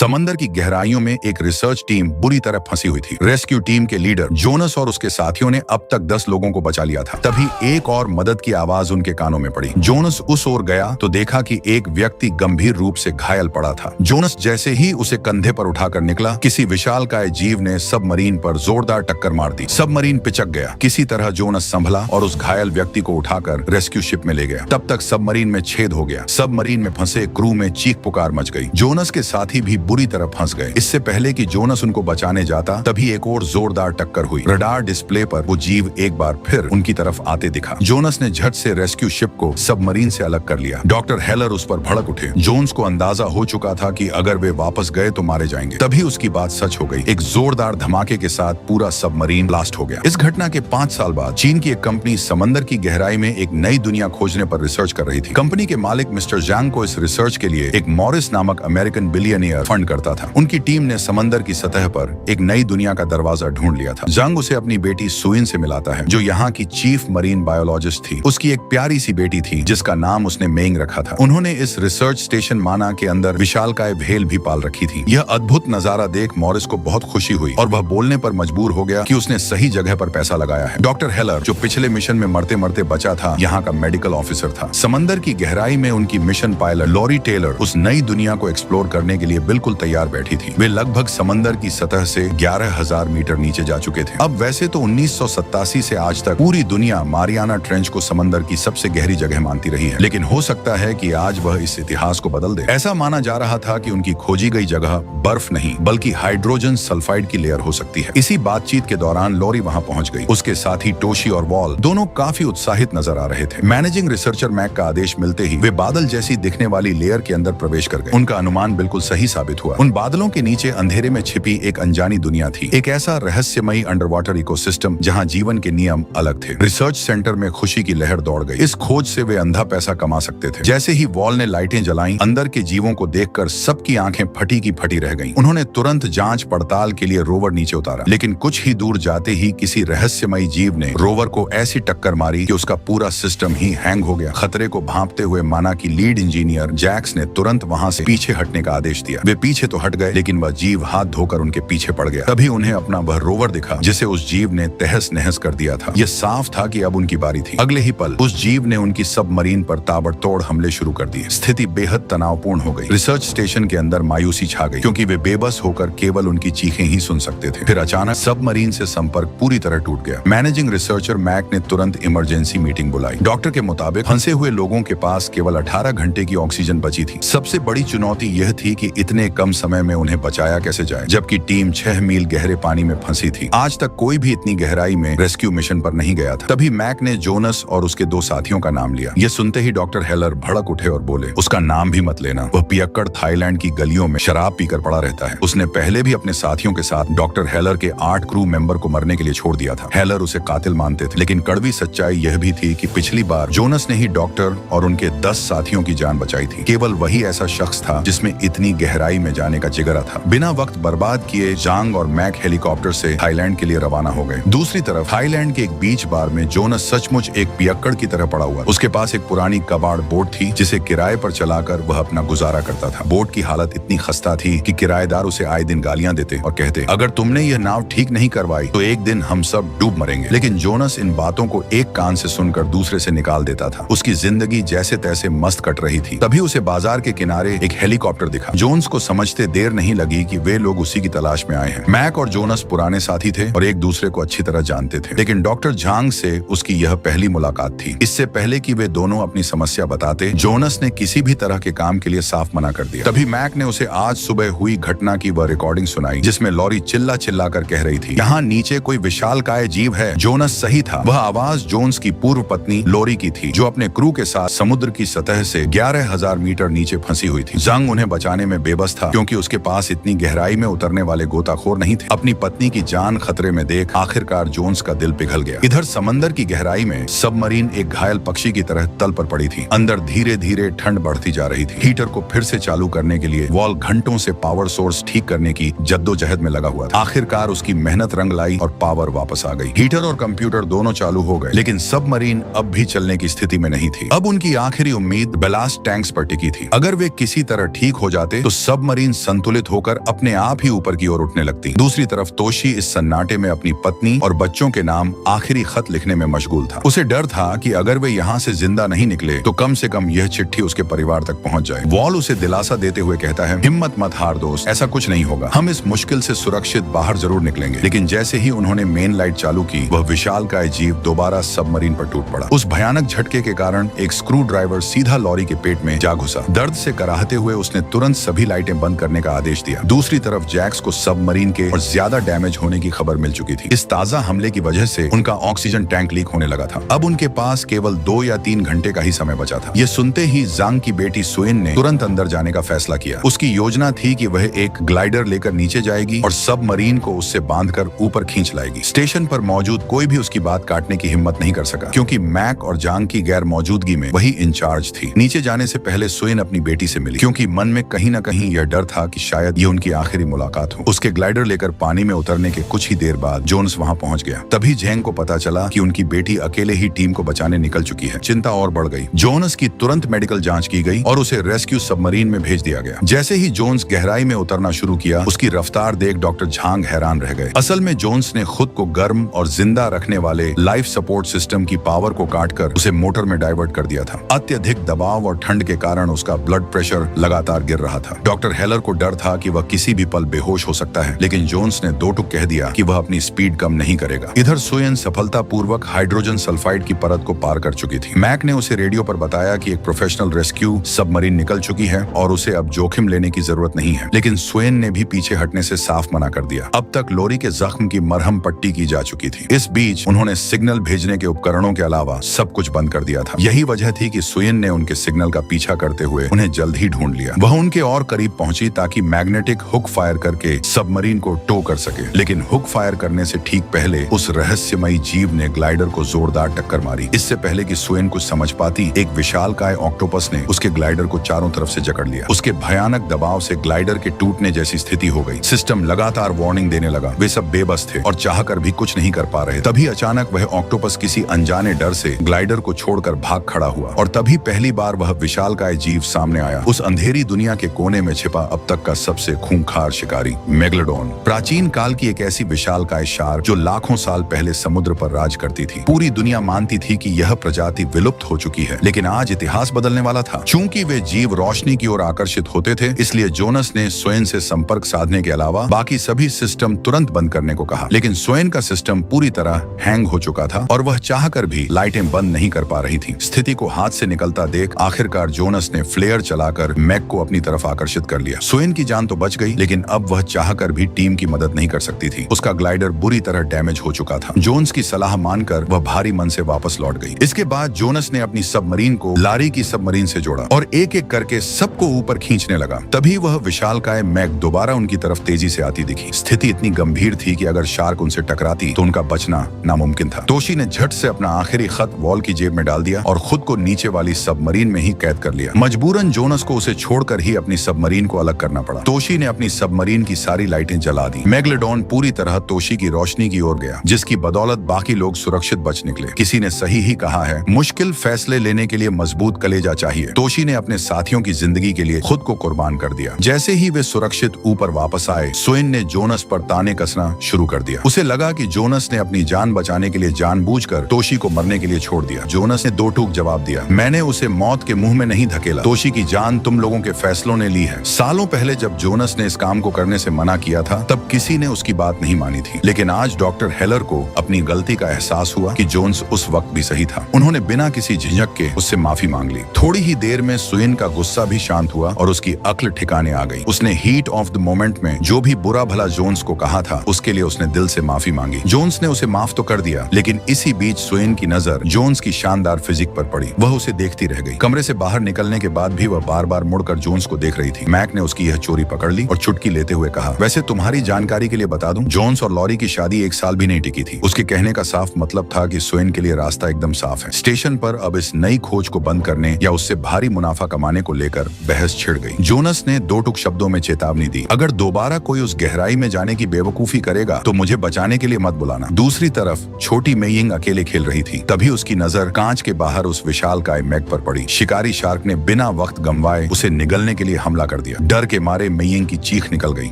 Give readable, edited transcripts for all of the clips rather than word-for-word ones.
समंदर की गहराइयों में एक रिसर्च टीम बुरी तरह फंसी हुई थी। रेस्क्यू टीम के लीडर जोनस और उसके साथियों ने अब तक 10 लोगों को बचा लिया था। तभी एक और मदद की आवाज उनके कानों में पड़ी। जोनस उस ओर गया तो देखा कि एक व्यक्ति गंभीर रूप से घायल पड़ा था। जोनस जैसे ही उसे कंधे पर उठाकर निकला, किसी विशालकाय जीव ने सबमरीन पर जोरदार टक्कर मार दी। सबमरीन पिचक गया। किसी तरह जोनस संभला और उस घायल व्यक्ति को उठाकर रेस्क्यू शिप में ले गया। तब तक सबमरीन में छेद हो गया। सबमरीन में फंसे क्रू में चीख पुकार मच गई। जोनस के साथी भी बुरी तरह फंस गए। इससे पहले कि जोनस उनको बचाने जाता, तभी एक और जोरदार टक्कर हुई। रडार डिस्प्ले पर वो जीव एक बार फिर उनकी तरफ आते दिखा। जोनस ने झट से रेस्क्यू शिप को सबमरीन से अलग कर लिया। डॉक्टर हेलर उस पर भड़क उठे। जोन्स को अंदाजा हो चुका था कि अगर वे वापस गए तो मारे जाएंगे। तभी उसकी बात सच हो गई। एक जोरदार धमाके के साथ पूरा सबमरीन ब्लास्ट हो गया। इस घटना के 5 साल बाद चीन की एक कंपनी समंदर की गहराई में एक नई दुनिया खोजने पर रिसर्च कर रही थी। कंपनी के मालिक मिस्टर जांग को इस रिसर्च के लिए एक मॉरिस नामक अमेरिकन बिलियनियर फंड करता था। उनकी टीम ने समंदर की सतह पर एक नई दुनिया का दरवाजा ढूंढ लिया था। जांग उसे अपनी बेटी सुइन से मिलाता है, जो यहाँ की चीफ मरीन बायोलॉजिस्ट थी। उसकी एक प्यारी सी बेटी थी जिसका नाम उसने मेंग रखा था। उन्होंने इस रिसर्च स्टेशन माना के अंदर विशालकाय भेल भी पाल रखी थी। यह अद्भुत नजारा देख मॉरिस को बहुत खुशी हुई और वह बोलने पर मजबूर हो गया कि उसने सही जगह पर पैसा लगाया है। डॉक्टर हेलर, जो पिछले मिशन में मरते मरते बचा था, यहाँ का मेडिकल ऑफिसर था। समंदर की गहराई में उनकी मिशन पायलट लॉरी टेलर उस नई दुनिया को एक्सप्लोर करने के लिए बिल्कुल तैयार बैठी थी। वे लगभग समंदर की सतह से 11,000 मीटर नीचे जा चुके थे। अब वैसे तो 1987 से आज तक पूरी दुनिया मारियाना ट्रेंच को समंदर की सबसे गहरी जगह मानती रही है, लेकिन हो सकता है कि आज वह इस इतिहास को बदल दे। ऐसा माना जा रहा था कि उनकी खोजी गई जगह बर्फ नहीं बल्कि हाइड्रोजन सल्फाइड की लेयर हो सकती है। इसी बातचीत के दौरान लॉरी वहां पहुंच गई। उसके साथी टोशी और वॉल दोनों काफी उत्साहित नजर आ रहे थे। मैनेजिंग रिसर्चर मैक का आदेश मिलते ही वे बादल जैसी दिखने वाली लेयर के अंदर प्रवेश कर गए। उनका अनुमान बिल्कुल सही साबित हुआ। उन बादलों के नीचे अंधेरे में छिपी एक अनजानी दुनिया थी, एक ऐसा रहस्यमयी अंडरवाटर इकोसिस्टम जहां जीवन के नियम अलग थे। रिसर्च सेंटर में खुशी की लहर दौड़ गई। इस खोज से वे अंधा पैसा कमा सकते थे। जैसे ही वॉल ने लाइटें जलाईं, अंदर के जीवों को देखकर सबकी आंखें फटी की फटी रह गईं। उन्होंने तुरंत जांच पड़ताल के लिए रोवर नीचे उतारा, लेकिन कुछ ही दूर जाते ही किसी रहस्यमयी जीव ने रोवर को ऐसी टक्कर मारी कि उसका पूरा सिस्टम ही हैंग हो गया। खतरे को भांपते हुए माना की लीड इंजीनियर जैक्स ने तुरंत वहां से पीछे हटने का आदेश दिया। वे पीछे तो हट गए, लेकिन वह जीव हाथ धोकर उनके पीछे पड़ गया। तभी उन्हें अपना वह रोवर दिखा जिसे उस जीव ने तहस नहस कर दिया था। यह साफ था कि अब उनकी बारी थी। अगले ही पल उस जीव ने उनकी सबमरीन पर ताबड़तोड़ हमले शुरू कर दिए। स्थिति बेहद तनावपूर्ण हो गई। रिसर्च स्टेशन के अंदर मायूसी छा गई, क्योंकि वे बेबस होकर केवल उनकी चीखें ही सुन सकते थे। फिर अचानक सबमरीन से संपर्क पूरी तरह टूट गया। मैनेजिंग रिसर्चर मैक ने तुरंत इमरजेंसी मीटिंग बुलाई। डॉक्टर के मुताबिक फंसे हुए लोगों के पास केवल 18 घंटे की ऑक्सीजन बची थी। सबसे बड़ी चुनौती यह थी कि इतने कम समय में उन्हें बचाया कैसे जाए, जबकि टीम 6 मील गहरे पानी में फंसी थी। आज तक कोई भी इतनी गहराई में रेस्क्यू मिशन पर नहीं गया था। तभी मैक ने जोनस और उसके 2 साथियों का नाम लिया। यह सुनते ही डॉक्टर हेलर भड़क उठे और बोले, उसका नाम भी मत लेना। वह पियक्कड़ थाईलैंड की गलियों में शराब पीकर पड़ा रहता है। उसने पहले भी अपने साथियों के साथ डॉक्टर हेलर के 8 क्रू मेंबर को मरने के लिए छोड़ दिया था। हेलर उसे कातिल मानते थे, लेकिन कड़वी सच्चाई यह भी थी कि पिछली बार जोनस ने ही डॉक्टर और उनके 10 साथियों की जान बचाई थी। केवल वही ऐसा शख्स था जिसमें इतनी गहराई में जाने का जिगरा था। बिना वक्त बर्बाद किए जांग और मैक हेलीकॉप्टर से थाईलैंड के लिए रवाना हो गए। दूसरी तरफ थाईलैंड के एक बीच बार में जोनस सचमुच एक पियक्कड़ की तरह पड़ा हुआ। उसके पास एक पुरानी कबाड़ बोट थी जिसे किराए पर चलाकर वह अपना गुजारा करता था। बोट की हालत इतनी खस्ता थी कि किराएदार उसे आए दिन गालियां देते और कहते, अगर तुमने यह नाव ठीक नहीं करवाई तो एक दिन हम सब डूब मरेंगे। लेकिन जोनस इन बातों को एक कान से सुनकर दूसरे से निकाल देता था। उसकी जिंदगी जैसे तैसे मस्त कट रही थी। तभी उसे बाजार के किनारे एक हेलीकॉप्टर दिखा। जोन्स को समझते देर नहीं लगी कि वे लोग उसी की तलाश में आए हैं। मैक और जोनस पुराने साथी थे और एक दूसरे को अच्छी तरह जानते थे, लेकिन डॉक्टर झांग से उसकी यह पहली मुलाकात थी। इससे पहले कि वे दोनों अपनी समस्या बताते, जोनस ने किसी भी तरह के काम के लिए साफ मना कर दिया। तभी मैक ने उसे आज सुबह हुई घटना की वह रिकॉर्डिंग सुनाई, जिसमें लॉरी चिल्ला चिल्ला कर कह रही थी, यहाँ नीचे कोई विशालकाय जीव है। जोनस सही था। वह आवाज जोन्स की पूर्व पत्नी लॉरी की थी, जो अपने क्रू के साथ समुद्र की सतह से 11,000 मीटर नीचे फंसी हुई थी। जंग उन्हें बचाने में बेबस था, क्योंकि उसके पास इतनी गहराई में उतरने वाले गोताखोर नहीं थे। अपनी पत्नी की जान खतरे में देख आखिरकार जोन्स का दिल पिघल गया। इधर समंदर की गहराई में सबमरीन एक घायल पक्षी की तरह तल पर पड़ी थी। अंदर धीरे धीरे ठंड बढ़ती जा रही थी। हीटर को फिर से चालू करने के लिए वॉल घंटों से पावर सोर्स ठीक करने की जद्दोजहद में लगा हुआ था। आखिरकार उसकी मेहनत रंग लाई और पावर वापस आ गई। हीटर और कंप्यूटर दोनों चालू हो गए, लेकिन सबमरीन अब भी चलने की स्थिति में नहीं थी। अब उनकी आखिरी उम्मीद बैलास्ट टैंक्स पर टिकी थी। अगर वे किसी तरह ठीक हो जाते तो सबमरीन सबमरीन संतुलित होकर अपने आप ही ऊपर की ओर उठने लगती। दूसरी तरफ तोशी इस सन्नाटे में अपनी पत्नी और बच्चों के नाम आखिरी खत लिखने में मशगूल था। उसे डर था कि अगर वे यहाँ से जिंदा नहीं निकले तो कम से कम यह चिट्ठी उसके परिवार तक पहुंच जाए। वॉल उसे दिलासा देते हुए कहता है, हिम्मत मत हार दोस्त, ऐसा कुछ नहीं होगा, हम इस मुश्किल से सुरक्षित बाहर जरूर निकलेंगे। लेकिन जैसे ही उन्होंने मेन लाइट चालू की, वह विशालकाय जीव दोबारा सबमरीन पर टूट पड़ा। उस भयानक झटके के कारण एक स्क्रू ड्राइवर सीधा लॉरी के पेट में जा घुसा। दर्द से कराहते हुए उसने तुरंत सभी लाइटें बंद करने का आदेश दिया। दूसरी तरफ जैक्स को सबमरीन के और ज्यादा डैमेज होने की खबर मिल चुकी थी। इस ताजा हमले की वजह से उनका ऑक्सीजन टैंक लीक होने लगा था। अब उनके पास केवल 2 या 3 घंटे का ही समय बचा था। यह सुनते ही जांग की बेटी सुएन ने तुरंत अंदर जाने का फैसला किया। उसकी योजना थी कि वह एक ग्लाइडर लेकर नीचे जाएगी और सबमरीन को उससे बांधकर ऊपर खींच लाएगी। स्टेशन पर मौजूद कोई भी उसकी बात काटने की हिम्मत नहीं कर सका, क्योंकि मैक और जांग की गैर मौजूदगी में वही इंचार्ज थी। नीचे जाने से पहले सुएन अपनी बेटी से मिली, क्योंकि मन में कहीं न कहीं यह डर था कि शायद ये उनकी आखिरी मुलाकात हो। उसके ग्लाइडर लेकर पानी में उतरने के कुछ ही देर बाद जोन्स वहां पहुंच गया। तभी जेंग को पता चला कि उनकी बेटी अकेले ही टीम को बचाने निकल चुकी है। चिंता और बढ़ गई। जोन्स की तुरंत मेडिकल जांच की गई और उसे रेस्क्यू सबमरीन में भेज दिया गया। जैसे ही जोन्स गहराई में उतरना शुरू किया, उसकी रफ्तार देख डॉक्टर झांग हैरान रह गए। असल में जोन्स ने खुद को गर्म और जिंदा रखने वाले लाइफ सपोर्ट सिस्टम की पावर को काटकर उसे मोटर में डाइवर्ट कर दिया था। अत्यधिक दबाव और ठंड के कारण उसका ब्लड प्रेशर लगातार गिर रहा था। डॉक्टर हेलर को डर था कि वह किसी भी पल बेहोश हो सकता है, लेकिन जोन्स ने 2 टुक कह दिया कि वह अपनी स्पीड कम नहीं करेगा। इधर सुएन सफलतापूर्वक हाइड्रोजन सल्फाइड की परत को पार कर चुकी थी। मैक ने उसे रेडियो पर बताया कि एक प्रोफेशनल रेस्क्यू सबमरीन निकल चुकी है और उसे अब जोखिम लेने की जरूरत नहीं है। लेकिन सुएन ने भी पीछे हटने से साफ मना कर दिया। अब तक लोरी के जख्म की मरहम पट्टी की जा चुकी थी। इस बीच उन्होंने सिग्नल भेजने के उपकरणों के अलावा सब कुछ बंद कर दिया था। यही वजह थी कि सुएन ने उनके सिग्नल का पीछा करते हुए उन्हें जल्द ही ढूंढ लिया। वह उनके और करीब पहुंची ताकि मैग्नेटिक हुक फायर करके सबमरीन को टो कर सके। लेकिन हुक फायर करने से ठीक पहले उस रहस्यमयी जीव ने ग्लाइडर को जोरदार टक्कर मारी। इससे पहले कि सुएन कुछ समझ पाती, एक विशालकाय ऑक्टोपस ने उसके ग्लाइडर को चारों तरफ से जकड़ लिया। उसके भयानक दबाव से ग्लाइडर के टूटने जैसी स्थिति हो गई। सिस्टम लगातार वार्निंग देने लगा। वे सब बेबस थे और चाहकर भी कुछ नहीं कर पा रहे। तभी अचानक वह ऑक्टोपस किसी अनजाने डर से ग्लाइडर को छोड़कर भाग खड़ा हुआ और तभी पहली बार वह विशालकाय जीव सामने आया। उस अंधेरी दुनिया के कोने में छिपा अब तक का सबसे खूंखार शिकारी, मेगलोडॉन। प्राचीन काल की एक ऐसी विशालकाय शार्क जो लाखों साल पहले समुद्र पर राज करती थी। पूरी दुनिया मानती थी कि यह प्रजाति विलुप्त हो चुकी है, लेकिन आज इतिहास बदलने वाला था। चूंकि वे जीव रोशनी की ओर आकर्षित होते थे, इसलिए जोनस ने स्वयं से संपर्क साधने के अलावा बाकी सभी सिस्टम तुरंत बंद करने को कहा। लेकिन स्वयं का सिस्टम पूरी तरह हैंग हो चुका था और वह चाहकर भी लाइटें बंद नहीं कर पा रही थी। स्थिति को हाथ से निकलता देख आखिरकार जोनस ने फ्लेयर चलाकर मैक को अपनी तरफ आकर्षित कर लिया। स्वयं की जान तो बच गई, लेकिन अब वह चाहकर भी टीम की मदद नहीं कर सकती थी। उसका ग्लाइडर बुरी तरह डैमेज हो चुका था। जोन्स की सलाह मानकर वह भारी मन से वापस लौट गई। इसके बाद जोनस ने अपनी सबमरीन को लारी की सबमरीन से जोड़ा और एक एक करके सबको ऊपर खींचने लगा। तभी वह विशालकाय मैक दोबारा उनकी तरफ तेजी से आती दिखी। स्थिति इतनी गंभीर थी कि अगर शार्क उनसे टकराती तो उनका बचना नामुमकिन था। तोशी ने झट से अपना आखिरी खत वॉल की जेब में डाल दिया और खुद को नीचे वाली सबमरीन में ही कैद कर लिया। मजबूरन जोनस को उसे छोड़कर ही अपनी सबमरीन को अलग करना पड़ा। तोशी ने अपनी सबमरीन की सारी लाइटें जला दी। मेगलोडॉन पूरी तरह तोशी की रोशनी की ओर गया, जिसकी बदौलत बाकी लोग सुरक्षित बच निकले। किसी ने सही ही कहा है, मुश्किल फैसले लेने के लिए मजबूत कलेजा चाहिए। तोशी ने अपने साथियों की जिंदगी के लिए खुद को कुर्बान कर दिया। जैसे ही वे सुरक्षित ऊपर वापस आए, स्वयं ने जोनस पर ताने कसना शुरू कर दिया। उसे लगा कि जोनस ने अपनी जान बचाने के लिए जानबूझकर तोशी को मरने के लिए छोड़ दिया। जोनस ने 2 टूक जवाब दिया, मैंने उसे मौत के मुंह में नहीं धकेला। तोशी की जान तुम लोगों के फैसलों ने ली है। सालों पहले जब जोनस ने इस काम को करने से मना किया था, तब किसी ने उसकी बात नहीं मानी थी। लेकिन आज डॉक्टर हेलर को अपनी गलती का एहसास हुआ कि जोन्स उस वक्त भी सही था। उन्होंने बिना किसी झिझक के उससे माफी मांग ली। थोड़ी ही देर में सुएन का गुस्सा भी शांत हुआ और उसकी अक्ल ठिकाने आ गई। उसने हीट ऑफ द मोमेंट में जो भी बुरा भला जोन्स को कहा था, उसके लिए उसने दिल से माफी मांगी। जोन्स ने उसे माफ तो कर दिया, लेकिन इसी बीच सुएन की नजर जोन्स की शानदार फिजिक पर पड़ी। वह उसे देखती रह गई। कमरे से बाहर निकलने के बाद भी वह बार बार मुड़कर जोन्स को देख रही थी। मैक ने उसकी यह चोरी पकड़ ली और चुटकी लेते हुए कहा, वैसे तुम्हारी जानकारी के लिए बता दूं, जोन्स और लॉरी की शादी 1 साल भी नहीं टिकी थी। उसके कहने का साफ मतलब था कि सुएन के लिए रास्ता एकदम साफ है। स्टेशन पर अब इस नई खोज को बंद करने या उससे भारी मुनाफा कमाने को लेकर बहस छिड़ गई। जोनस ने 2 टुक शब्दों में चेतावनी दी, अगर दोबारा कोई उस गहराई में जाने की बेवकूफी करेगा तो मुझे बचाने के लिए मत बुलाना। दूसरी तरफ छोटी मेइंग अकेले खेल रही थी। तभी उसकी नजर कांच के बाहर उस विशालकाय मैक पर पड़ी। शिकारी शार्क ने बिना वक्त गंवाए उसे निगलने के लिए हमला कर दिया। दिया। डर के मारे मेयिंग की चीख निकल गई।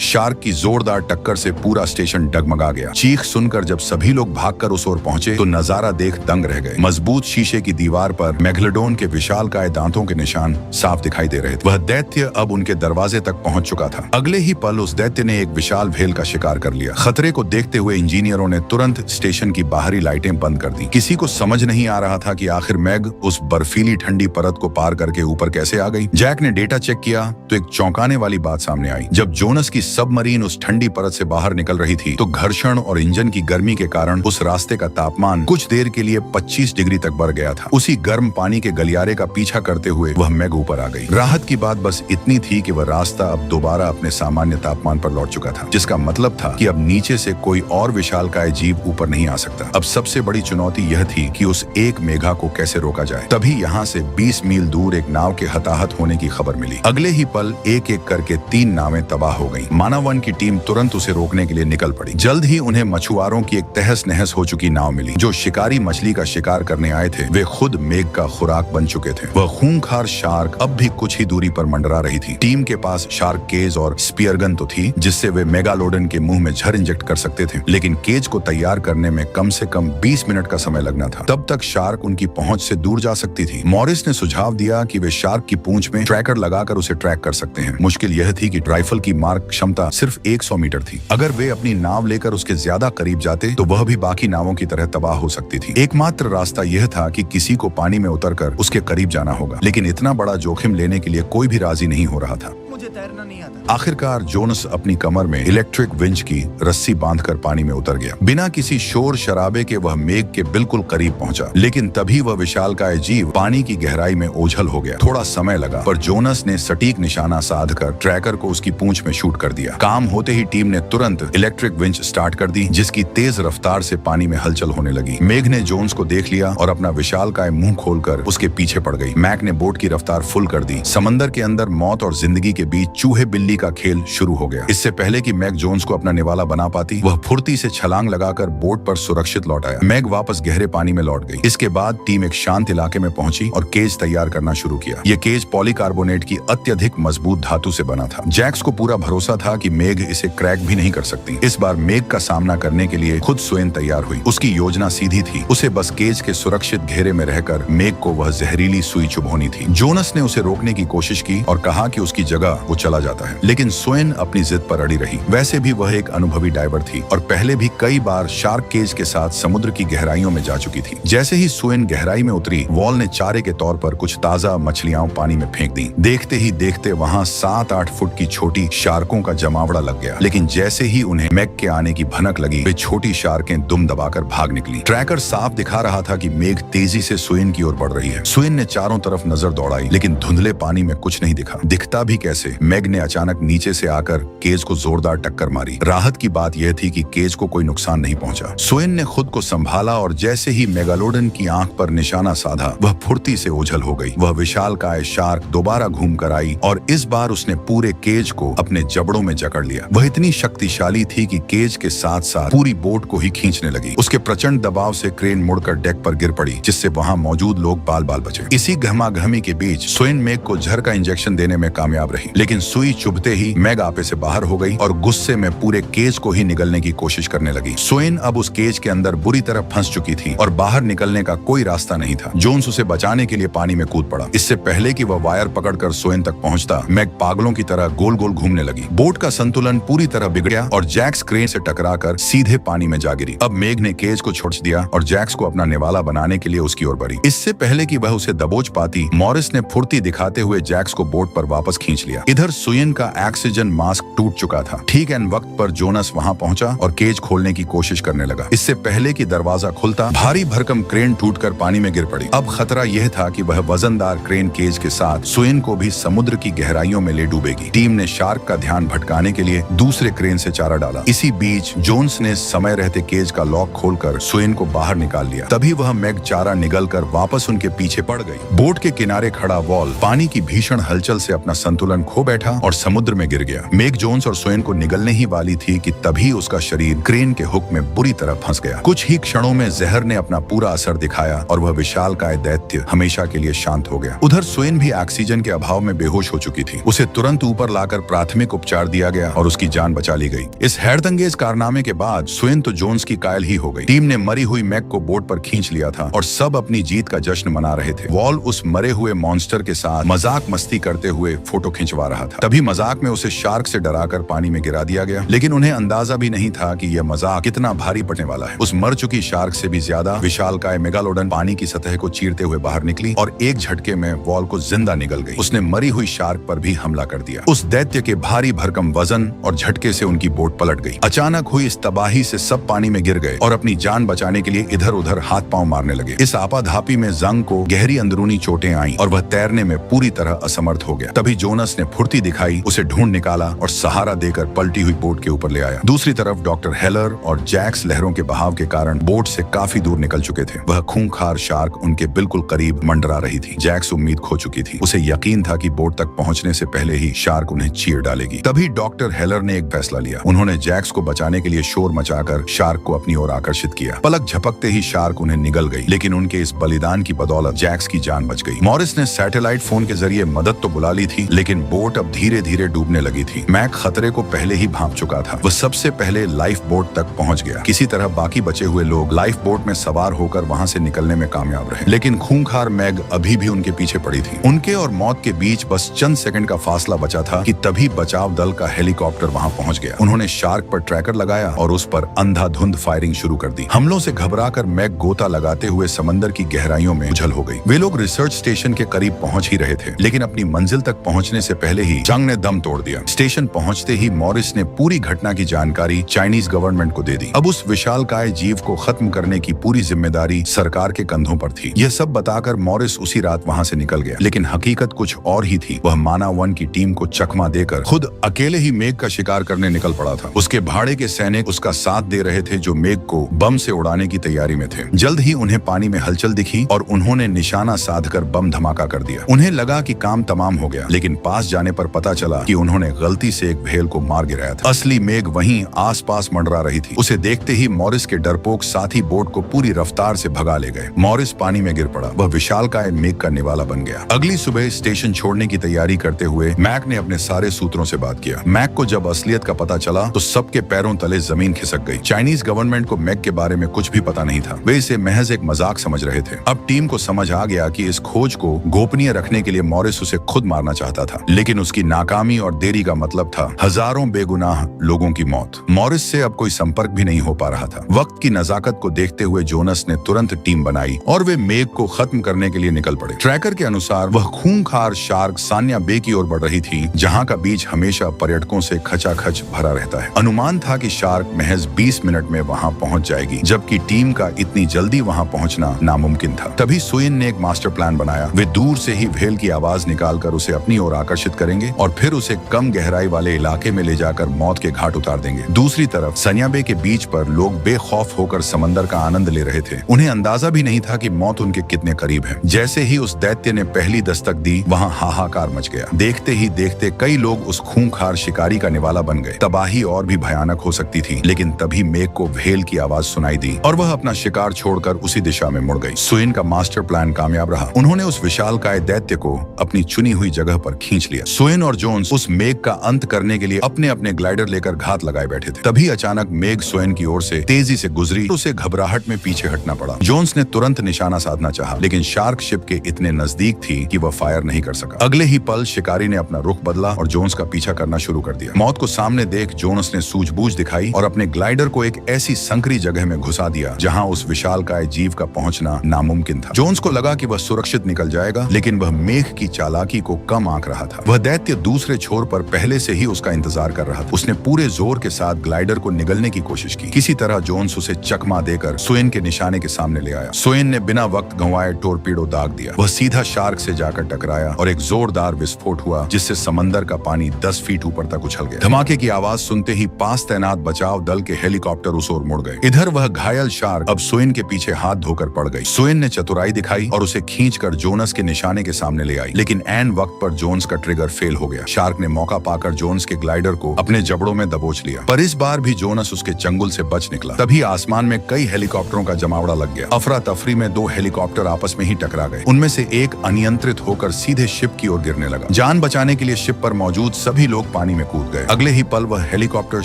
शार्क की जोरदार टक्कर से पूरा स्टेशन डगमगा गया। चीख सुनकर जब सभी लोग भागकर उस ओर पहुंचे तो नजारा देख दंग रह गए। मजबूत शीशे की दीवार पर मेगलोडोन के विशालकाय दांतों के निशान साफ दिखाई दे रहे थे। वह दैत्य अब उनके दरवाजे तक पहुंच चुका था। अगले ही पल उस दैत्य ने एक विशाल भेल का शिकार कर लिया। खतरे को देखते हुए इंजीनियरों ने तुरंत स्टेशन की बाहरी लाइटें बंद कर दी। किसी को समझ नहीं आ रहा था कि आखिर मैग उस बर्फीली ठंडी परत को पार करके ऊपर कैसे आ गई। जैक ने डेटा चेक किया तो एक चौंकाने वाली बात सामने आई। जब जोनस की सबमरीन उस ठंडी परत से बाहर निकल रही थी तो घर्षण और इंजन की गर्मी के कारण उस रास्ते का तापमान कुछ देर के लिए 25 डिग्री तक बढ़ गया था। उसी गर्म पानी के गलियारे का पीछा करते हुए वह मैग ऊपर आ गई। राहत की बात बस इतनी थी कि वह रास्ता अब दोबारा अपने सामान्य तापमान पर लौट चुका था, जिसका मतलब था कि अब नीचे से कोई और विशालकाय जीव ऊपर नहीं आ सकता। अब सबसे बड़ी चुनौती यह थी कि उस एक मेघा को कैसे रोका जाए। तभी यहाँ से 20 मील दूर एक नाव के हताहत होने की खबर मिली। अगले ही पल एक एक करके 3 नावें तबाह हो गईं। मानव की टीम तुरंत उसे रोकने के लिए निकल पड़ी। जल्द ही उन्हें मछुआरों की एक तहस नहस हो चुकी नाव मिली। जो शिकारी मछली का शिकार करने आए थे वे खुद मेघ का खुराक बन चुके थे। वह खूंखार शार्क अब भी कुछ ही दूरी पर मंडरा रही थी। टीम के पास शार्क केज और स्पीयरगन तो थी जिससे वे मेगालोडन के मुंह में झर इंजेक्ट कर सकते थे, लेकिन केज को तैयार करने में कम से कम 20 मिनट का समय लगना था। तब तक शार्क उनकी पहुंच से दूर जा सकती थी। मॉरिस ने सुझाव दिया कि वे शार्क की पूंछ में ट्रैकर लगाकर उसे ट्रैक कर सकते हैं। मुश्किल यह थी कि राइफल की मार्क क्षमता सिर्फ 100 मीटर थी। अगर वे अपनी नाव लेकर उसके ज्यादा करीब जाते तो वह भी बाकी नावों की तरह तबाह हो सकती थी। एकमात्र रास्ता यह था कि किसी को पानी में उतरकर उसके करीब जाना होगा, लेकिन इतना बड़ा जोखिम लेने के लिए कोई भी राजी नहीं हो रहा था। मुझे तैरना नहीं आता। आखिरकार जोनस अपनी कमर में इलेक्ट्रिक विंच की रस्सी बांधकर पानी में उतर गया। बिना किसी शोर शराबे के वह मेघ के बिल्कुल करीब पहुंचा, लेकिन तभी वह विशालकाय जीव पानी की गहराई में ओझल हो गया। थोड़ा समय लगा पर जोनस ने सटीक निशाना साधकर ट्रैकर को उसकी पूंछ में शूट कर दिया। काम होते ही टीम ने तुरंत इलेक्ट्रिक विंच स्टार्ट कर दी, जिसकी तेज रफ्तार से पानी में हलचल होने लगी। मेघ ने जोन्स को देख लिया और अपना विशालकाय मुंह खोलकर उसके पीछे पड़ गई। मैक ने बोट की रफ्तार फुल कर दी। समंदर के अंदर मौत और जिंदगी के बीच चूहे बिल्ली का खेल शुरू हो गया। इससे पहले कि मैग जोन्स को अपना निवाला बना पाती, वह फुर्ती से छलांग लगाकर बोट पर सुरक्षित लौट आया। मैग वापस गहरे पानी में लौट गई। इसके बाद टीम एक शांत इलाके में पहुंची और केज तैयार करना शुरू किया। यह केज पॉलीकार्बोनेट की अत्यधिक मजबूत धातु से बना था। जैक्स को पूरा भरोसा था कि मेग इसे क्रैक भी नहीं कर सकती। इस बार मेग का सामना करने के लिए खुद स्वयं तैयार हुई। उसकी योजना सीधी थी, उसे बस केज के सुरक्षित घेरे में रहकर मेग को वह जहरीली सुई चुभोनी थी। जोनस ने उसे रोकने की कोशिश की और कहा कि उसकी जगह वो चला जाता है, लेकिन स्वयं अपनी जिद पर अड़ी रही। वैसे भी वह एक अनुभवी डाइवर थी और पहले भी कई बार शार्क केज के साथ समुद्र की गहराइयों में जा चुकी थी। जैसे ही स्वयं गहराई में उतरी, वॉल ने चारे के तौर पर कुछ ताजा मछलियां पानी में फेंक दी। देखते ही देखते वहां 7-8 फुट की छोटी शार्कों का जमावड़ा लग गया, लेकिन जैसे ही उन्हें मैग के आने की भनक लगी, वे छोटी शार्कें दुम दबाकर भाग निकली। ट्रैकर साफ दिखा रहा था कि मेघ तेजी से सुइन की ओर बढ़ रही है। सुइन ने चारों तरफ नजर दौड़ाई, लेकिन धुंधले पानी में कुछ नहीं दिखा। दिखता भी कैसे? मैग ने अचानक नीचे से आकर केज को जोरदार टक्कर मारी। राहत की बात यह थी कि केज को कोई नुकसान नहीं पहुंचा। सुइन ने खुद को संभाला और जैसे ही मेगालोडन की आंख पर निशाना साधा, वह फुर्ती से ओझल हो गई। वह विशालकाय शार्क दोबारा घूम कर आई और इस बार उसने पूरे केज को अपने जबड़ों में जकड़ लिया। वह इतनी शक्तिशाली थी कि केज के साथ साथ पूरी बोट को ही खींचने लगी। उसके प्रचंड दबाव से क्रेन मुड़कर डेक पर गिर पड़ी, जिससे वहां मौजूद लोग बाल बाल बचे। इसी गहमागहमी के बीच सुइन मेग को झर का इंजेक्शन देने में कामयाब रही, लेकिन सुई चुभते ही मैग आपे से बाहर हो गई और गुस्से में पूरे केज को ही निगलने की कोशिश करने लगी। सुइन अब उस केज के अंदर बुरी तरह फंस चुकी थी और बाहर निकलने का कोई रास्ता नहीं था। जोन्स उसे बचाने के लिए पानी में कूद पड़ा। इससे पहले कि वह वायर पकड़कर सुइन तक पहुंचता, मैग पागलों की तरह गोल गोल घूमने लगी। बोट का संतुलन पूरी तरह बिगड़ा और जैक्स क्रेन से टकराकर सीधे पानी में जा गिरी। अब मेग ने केज को छोड़ दिया और जैक्स को अपना निवाला बनाने के लिए उसकी ओर बढ़ी। इससे पहले कि वह उसे दबोच पाती, मॉरिस ने फुर्ती दिखाते हुए जैक्स को बोट पर वापस खींच लिया। इधर सुइन का ऑक्सीजन मास्क टूट चुका था। ठीक एन वक्त पर जोनस वहां पहुंचा और केज खोलने की कोशिश करने लगा। इससे पहले कि दरवाजा खुलता, भारी भरकम क्रेन टूटकर पानी में गिर पड़ी। अब खतरा यह था कि वह वजनदार क्रेन केज के साथ सुइन को भी समुद्र की गहराइयों में ले डूबेगी। टीम ने शार्क का ध्यान भटकाने के लिए दूसरे क्रेन से चारा डाला। इसी बीच जोन्स ने समय रहते केज का लॉक खोलकर सुइन को बाहर निकाल लिया। तभी वह मैग चारा निगलकर वापस उनके पीछे पड़ गई। बोट के किनारे खड़ा वॉल पानी की भीषण हलचल से अपना संतुलन खो बैठा और समुद्र में गिर गया। मेग जोन्स और सोएन को निगलने ही वाली थी कि तभी उसका शरीर क्रेन के हुक में बुरी तरह फंस गया। कुछ ही क्षणों में जहर ने अपना पूरा असर दिखाया और वह विशालकाय दैत्य हमेशा के लिए शांत हो गया। उधर सोएन भी ऑक्सीजन के अभाव में बेहोश हो चुकी थी। उसे तुरंत ऊपर लाकर प्राथमिक उपचार दिया गया और उसकी जान बचा ली गई। इस हैरतअंगेज कारनामे के बाद सोएन तो जोन्स की कायल ही हो गई। टीम ने मरी हुई मैग को बोट पर खींच लिया था और सब अपनी जीत का जश्न मना रहे थे। वॉल उस मरे हुए मॉन्स्टर के साथ मजाक मस्ती करते हुए फोटो खिंचवा रहा था। तभी मजाक में उसे शार्क से डराकर पानी में गिरा दिया गया, लेकिन उन्हें अंदाजा भी नहीं था कि यह मजाक कितना भारी पड़ने वाला है। उस मर चुकी शार्क से भी ज्यादा विशालकाय मेगालोडन पानी की सतह को चीरते हुए बाहर निकली और एक झटके में वॉल को जिंदा निगल गई। उसने मरी हुई शार्क पर भी हमला कर दिया। उस दैत्य के भारी भरकम वजन और झटके से उनकी बोट पलट गई। अचानक हुई इस तबाही से सब पानी में गिर गए और अपनी जान बचाने के लिए इधर उधर हाथ पांव मारने लगे। इस आपाधापी में जंग को गहरी अंदरूनी चोटें आईं और वह तैरने में पूरी तरह असमर्थ हो गया। तभी जोनस ने फुर्ती दिखाई, उसे ढूंढ निकाला और सहारा देकर पलटी हुई बोट के ऊपर ले आया। दूसरी तरफ डॉक्टर हेलर और जैक्स लहरों के बहाव के कारण बोट से काफी दूर निकल चुके थे। वह खूंखार शार्क उनके बिल्कुल करीब मंडरा रही थी। जैक्स उम्मीद खो चुकी थी। उसे यकीन था कि बोट तक पहुंचने से पहले ही शार्क उन्हें चीर डालेगी। तभी डॉक्टर हेलर ने एक फैसला लिया। उन्होंने जैक्स को बचाने के लिए शोर मचाकर शार्क को अपनी ओर आकर्षित किया। पलक झपकते ही शार्क उन्हें निगल गई, लेकिन उनके इस बलिदान की बदौलत जैक्स की जान बच गई। मॉरिस ने सैटेलाइट फोन के जरिए मदद तो बुला ली थी, लेकिन बोट अब धीरे धीरे डूबने लगी थी। मैक खतरे को पहले ही भांप चुका था। वह सबसे पहले लाइफ बोट तक पहुंच गया। किसी तरह बाकी बचे हुए लोग लाइफ बोट में सवार होकर वहां से निकलने में कामयाब रहे, लेकिन खूंखार मैग अभी भी उनके पीछे पड़ी थी। उनके और मौत के बीच बस चंद सेकंड का फासला बचा था कि तभी बचाव दल का हेलीकॉप्टर वहां पहुंच गया। उन्होंने शार्क पर ट्रैकर लगाया और उस पर अंधाधुंध फायरिंग शुरू कर दी। हमलों से घबराकर मैग गोता लगाते हुए समंदर की गहराइयों में उछल हो गई। वे लोग रिसर्च स्टेशन के करीब पहुंच ही रहे थे, लेकिन अपनी मंजिल तक पहुंचने से पहले ही जंग ने दम तोड़ दिया। स्टेशन पहुंचते ही मॉरिस ने पूरी घटना की जानकारी चाइनीज गवर्नमेंट को दे दी। अब उस विशालकाय जीव को खत्म करने की पूरी जिम्मेदारी सरकार के कंधों पर थी। यह सब बताकर मॉरिस उसी रात वहां से निकल गया, लेकिन हकीकत कुछ और ही थी। वह माना वन की टीम को चकमा देकर खुद अकेले ही मेघ का शिकार करने निकल पड़ा था। उसके भाड़े के सैनिक उसका साथ दे रहे थे, जो मेघ को बम से उड़ाने की तैयारी में थे। जल्द ही उन्हें पानी में हलचल दिखी और उन्होंने निशाना साधकर बम धमाका कर दिया। उन्हें लगा कि काम तमाम हो गया, लेकिन पास जाने पर पता चला कि उन्होंने गलती से एक व्हेल को मार गिराया था। असली मेघ वहीं आसपास मंडरा रही थी। उसे देखते ही मॉरिस के डरपोक साथी बोट को पूरी रफ्तार से भगा ले गए। मॉरिस पानी में गिर पड़ा। वह विशालकाय मेघ का निवाला बन गया। अगली सुबह स्टेशन छोड़ने की तैयारी करते हुए मैक ने अपने सारे सूत्रों से बात किया। मैक को जब असलियत का पता चला तो सबके पैरों तले जमीन खिसक गई। चाइनीज गवर्नमेंट को मैक के बारे में कुछ भी पता नहीं था। वे इसे महज एक मजाक समझ रहे थे। अब टीम को समझ आ गया कि इस खोज को गोपनीय रखने के लिए मॉरिस उसे खुद मारना चाहता था, लेकिन उसकी नाकामी और देरी का मतलब था हजारों बेगुनाह लोगों की मौत। मॉरिस से अब कोई संपर्क भी नहीं हो पा रहा था। वक्त की नजाकत को देखते हुए जोनस ने तुरंत टीम बनाई और वे मेघ को खत्म करने के लिए निकल पड़े। ट्रैकर के अनुसार वह खूंखार शार्क सान्या बे की ओर बढ़ रही थी, जहां का बीच हमेशा पर्यटकों से खचाखच भरा रहता है। अनुमान था कि शार्क महज 20 मिनट में वहां पहुंच जाएगी, जबकि टीम का इतनी जल्दी वहां पहुंचना नामुमकिन था। तभी सुइन ने एक मास्टर प्लान बनाया। वे दूर से ही व्हेल की आवाज निकालकर उसे अपनी ओर आकर्षित करेंगे और फिर उसे कम गहराई वाले इलाके में ले जाकर मौत के घाट उतार देंगे। दूसरी तरफ सन्या बे के बीच पर लोग बेखौफ होकर समंदर का आनंद ले रहे थे। उन्हें अंदाजा भी नहीं था कि मौत उनके कितने करीब है। जैसे ही उस दैत्य ने पहली दस्तक दी, वहां हाहाकार मच गया। देखते ही देखते कई लोग उस खूंखार शिकारी का निवाला बन गए। तबाही और भी भयानक हो सकती थी, लेकिन तभी मेघ को व्हेल की आवाज सुनाई दी और वह अपना शिकार छोड़कर उसी दिशा में मुड़ गई। सुइन का मास्टर प्लान कामयाब रहा। उन्होंने उस विशालकाय दैत्य को अपनी चुनी हुई जगह पर खींच लिया। सुइन और जोन्स उस मेघ का अंत करने के लिए अपने अपने ग्लाइडर लेकर घात लगाए बैठे थे। तभी अचानक मेघ सुइन की ओर से तेजी से गुजरी। उसे घबराहट में पीछे हटना पड़ा। जोन्स ने तुरंत निशाना साधना चाहा, लेकिन शार्क शिप के इतने नजदीक थी कि वह फायर नहीं कर सका। अगले ही पल शिकारी ने अपना रुख बदला और जोन्स का पीछा करना शुरू कर दिया। मौत को सामने देख जोन्स ने सूझबूझ दिखाई और अपने ग्लाइडर को एक ऐसी संकरी जगह में घुसा दिया जहां उस विशालकाय जीव का पहुंचना नामुमकिन था। जोन्स को लगा कि वह सुरक्षित निकल जाएगा, लेकिन वह मेघ की चालाकी को कम आंक रहा था। वह दैत्य दूसरे छोर पर पहले से ही उसका इंतजार कर रहा था। उसने पूरे जोर के साथ ग्लाइडर को निगलने की कोशिश की। किसी तरह जोन्स उसे चकमा देकर सुइन के निशाने के सामने ले आया। सुइन ने बिना वक्त गंवाए टोरपीडो दाग दिया। वह सीधा शार्क से जाकर टकराया और एक जोरदार विस्फोट हुआ, जिससे समंदर का पानी 10 फीट ऊपर तक उछल गया। धमाके की आवाज सुनते ही पास तैनात बचाव दल के हेलीकॉप्टर उस ओर मुड़ गए। इधर वह घायल शार्क अब सुइन के पीछे हाथ धोकर पड़ गई। सुइन ने चतुराई दिखाई और उसे खींचकर जोनस के निशाने के सामने ले आई, लेकिन ऐन वक्त पर जोन्स का ट्रिगर ट्रिगर फेल हो गया। शार्क ने मौका पाकर जोन्स के ग्लाइडर को अपने जबड़ों में दबोच लिया, पर इस बार भी जोनस उसके चंगुल से बच निकला। तभी आसमान में कई हेलीकॉप्टरों का जमावड़ा लग गया। अफरा तफरी में 2 हेलीकॉप्टर आपस में ही टकरा गए। उनमें से एक अनियंत्रित होकर सीधे शिप की ओर गिरने लगा। जान बचाने के लिए शिप पर मौजूद सभी लोग पानी में कूद गए। अगले ही पल वह हेलीकॉप्टर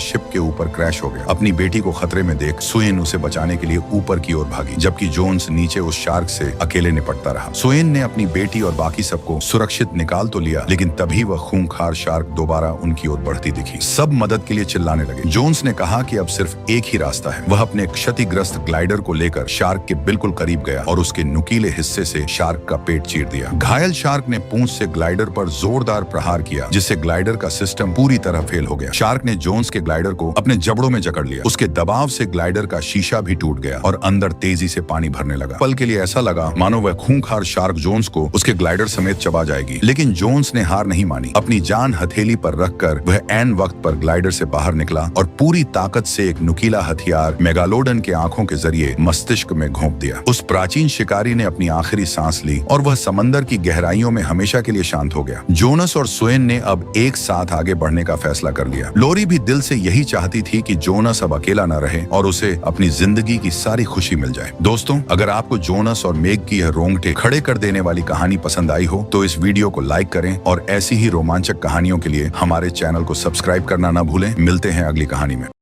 शिप के ऊपर क्रैश हो गया। अपनी बेटी को खतरे में देख सुएन उसे बचाने के लिए ऊपर की ओर भागी, जबकि जोन्स नीचे उस शार्क से अकेले निपटता रहा। सुएन ने अपनी बेटी और बाकी सबको सुरक्षित निकाल तो लिया, लेकिन तभी वह खूंखार शार्क दोबारा उनकी ओर बढ़ती दिखी। सब मदद के लिए चिल्लाने लगे। जोन्स ने कहा कि अब सिर्फ एक ही रास्ता है। वह अपने क्षतिग्रस्त ग्लाइडर को लेकर शार्क के बिल्कुल करीब गया और उसके नुकीले हिस्से से शार्क का पेट चीर दिया। घायल शार्क ने पूंछ से ग्लाइडर पर जोरदार प्रहार किया, जिससे ग्लाइडर का सिस्टम पूरी तरह फेल हो गया। शार्क ने जोन्स के ग्लाइडर को अपने जबड़ों में जकड़ लिया। उसके दबाव से ग्लाइडर का शीशा भी टूट गया और अंदर तेजी से पानी भरने लगा। पल के लिए ऐसा लगा मानो वह खूंखार शार्क जोन्स को उसके ग्लाइडर समेत चबा जाएगी, लेकिन जोन्स ने हार नहीं मानी। अपनी जान हथेली पर रखकर वह ऐन वक्त पर ग्लाइडर से बाहर निकला और पूरी ताकत से एक नुकीला हथियार मेगालोडन के आंखों के जरिए मस्तिष्क में घोंप दिया। उस प्राचीन शिकारी ने अपनी आखिरी सांस ली और वह समंदर की गहराइयों में हमेशा के लिए शांत हो गया। जोनस और सुएन ने अब एक साथ आगे बढ़ने का फैसला कर लिया। लोरी भी दिल से यही चाहती थी कि जोनस अब अकेला न रहे और उसे अपनी जिंदगी की सारी खुशी मिल जाए। दोस्तों, अगर आपको जोनस और मेग की यह रोंगटे खड़े कर देने वाली कहानी पसंद आई हो तो इस वीडियो को लाइक करें और ऐसी ही रोमांचक कहानियों के लिए हमारे चैनल को सब्सक्राइब करना ना भूलें। मिलते हैं अगली कहानी में।